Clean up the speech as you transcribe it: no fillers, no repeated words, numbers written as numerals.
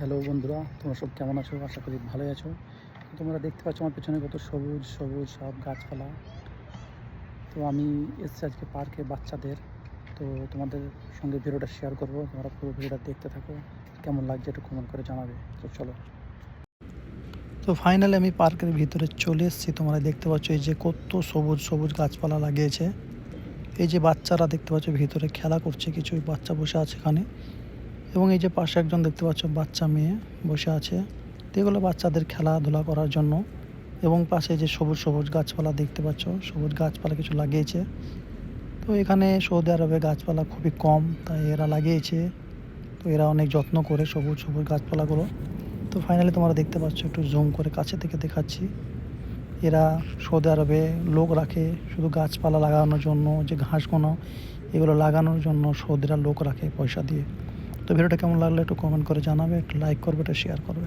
Hello বন্ধুরা, তোমরা সব কেমন আছো? আশা করি ভালোই আছো। তোমরা দেখতে পাচ্ছ আমার পেছনে কত সবুজ সবুজ সব গাছপালা। তো আমি এসেছি আজকে পার্কে বাচ্চাদের। তো তোমাদের সঙ্গে ভিডিওটা শেয়ার করব, তোমরা পুরো ভিডিওটা দেখতে থাকো। কেমন লাগছে একটু কমেন্ট করে জানাবে। তো চলো। তো ফাইনালি আমি পার্কের ভিতরে চলে এসেছি। তোমরা দেখতে পাচ্ছ এই যে কত সবুজ সবুজ গাছপালা লাগিয়েছে। এই যে বাচ্চারা দেখতে পাচ্ছ ভিতরে খেলা করছে, কিছু বাচ্চা বসে আছে এখানে। এবং এই যে পাশে একজন দেখতে পাচ্ছ বাচ্চা মেয়ে বসে আছে। তো এগুলো বাচ্চাদের খেলাধুলা করার জন্য। এবং পাশে যে সবুজ সবুজ গাছপালা দেখতে পাচ্ছ, সবুজ গাছপালা কিছু লাগিয়েছে। তো এখানে সৌদি আরবে গাছপালা খুবই কম, তাই এরা লাগিয়েছে। তো এরা অনেক যত্ন করে সবুজ সবুজ গাছপালাগুলো। তো ফাইনালি তোমরা দেখতে পাচ্ছ, একটু জুম করে কাছে থেকে দেখাচ্ছি। এরা সৌদি আরবে লোক রাখে শুধু গাছপালা লাগানোর জন্য, যে ঘাসগুলো এগুলো লাগানোর জন্য সৌদিরা লোক রাখে পয়সা দিয়ে। তো ভিডিওটা কেমন লাগলো একটু কমেন্ট করে জানাবে, একটু লাইক করবে, একটু শেয়ার করবে।